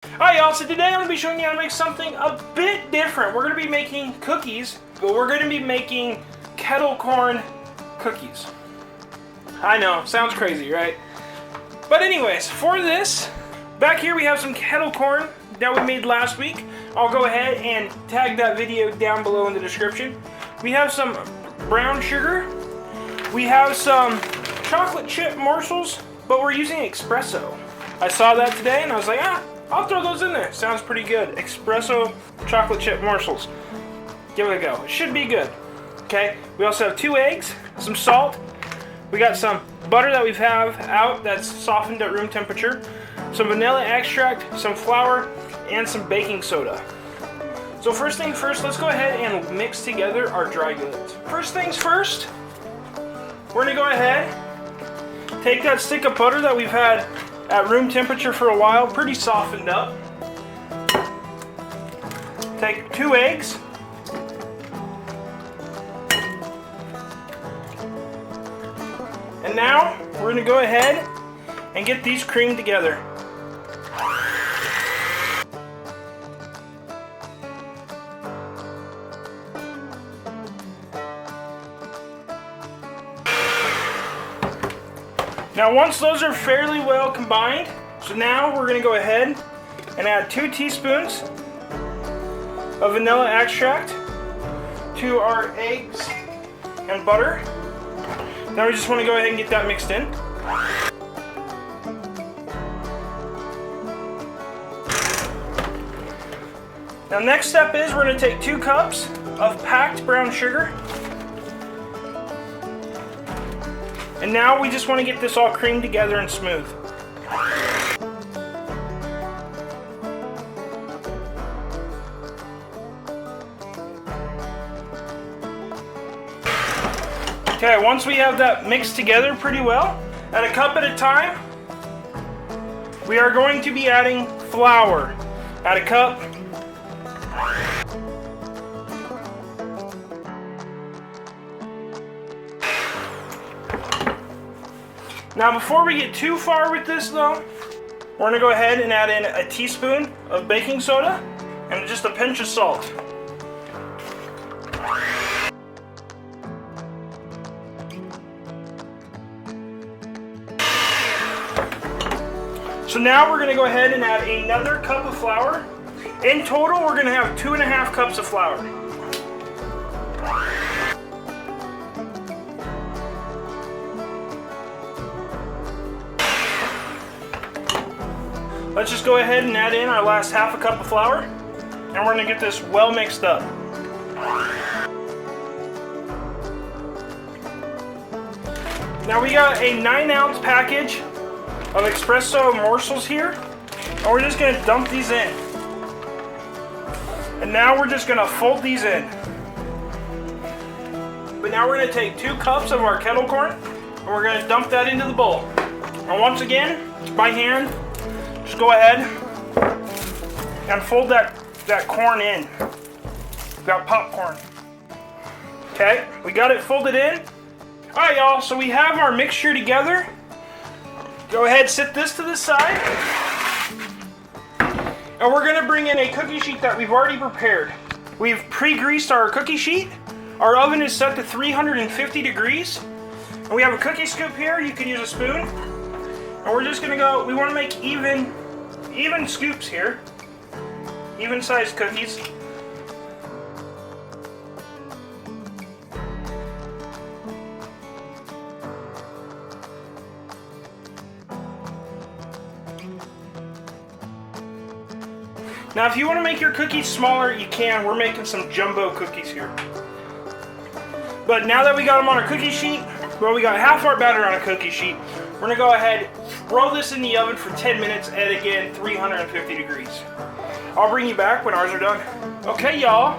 Hi y'all, so today I'm going to be showing you how to make something a bit different. We're going to be making cookies, but we're going to be making kettle corn cookies. I know, sounds crazy, right? But anyways, for this, back here we have some kettle corn that we made last week. I'll go ahead and tag that video down below in the description. We have some brown sugar. We have some chocolate chip morsels, but we're using espresso. I saw that today and I was like, I'll throw those in there. Sounds pretty good. Espresso chocolate chip morsels. Give it a go. It should be good. Okay. We also have 2 eggs, some salt. We got some butter that we have out that's softened at room temperature, some vanilla extract, some flour, and some baking soda. So first thing first, let's go ahead and mix together our dry goods. First things first, we're gonna go ahead, take that stick of butter that we've had at room temperature for a while, pretty softened up. Take 2 eggs. And now we're gonna go ahead and get these creamed together. Now once those are fairly well combined, so now we're going to go ahead and add 2 teaspoons of vanilla extract to our eggs and butter. Now we just want to go ahead and get that mixed in. Now next step is we're going to take 2 cups of packed brown sugar. And now we just want to get this all creamed together and smooth. Okay, once we have that mixed together pretty well, at a cup at a time, we are going to be adding flour. Add a cup. Now before we get too far with this though, we're going to go ahead and add in a teaspoon of baking soda and just a pinch of salt. So now we're going to go ahead and add another cup of flour. In total we're going to have 2.5 cups of flour. Let's just go ahead and add in our last half a cup of flour, and we're going to get this well mixed up. Now we got a 9-ounce package of espresso morsels here, and we're just going to dump these in. And now we're just going to fold these in. But now we're going to take 2 cups of our kettle corn, and we're going to dump that into the bowl. And once again, by hand, just go ahead and fold that corn in, that popcorn. Okay, we got it folded in. Alright y'all, so we have our mixture together. Go ahead, sit this to the side. And we're going to bring in a cookie sheet that we've already prepared. We've pre-greased our cookie sheet. Our oven is set to 350 degrees. And we have a cookie scoop here, you can use a spoon. And we're just going to go, we want to make even scoops here, even sized cookies. Now if you want to make your cookies smaller, you can. We're making some jumbo cookies here. But now that we got them on our cookie sheet, well, we got half our batter on a cookie sheet. We're going to go ahead, throw this in the oven for 10 minutes at, again, 350 degrees. I'll bring you back when ours are done. Okay, y'all.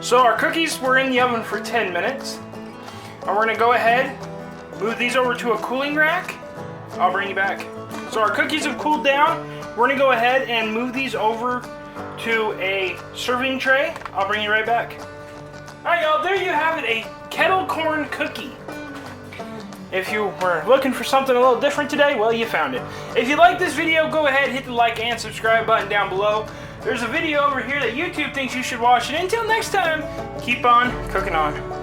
So our cookies were in the oven for 10 minutes. And we're going to go ahead, move these over to a cooling rack. I'll bring you back. So our cookies have cooled down. We're going to go ahead and move these over to a serving tray. I'll bring you right back. Alright, y'all, there you have it, a kettle corn cookie. If you were looking for something a little different today, well, you found it. If you like this video, go ahead, hit the like and subscribe button down below. There's a video over here that YouTube thinks you should watch. And until next time, keep on cooking on.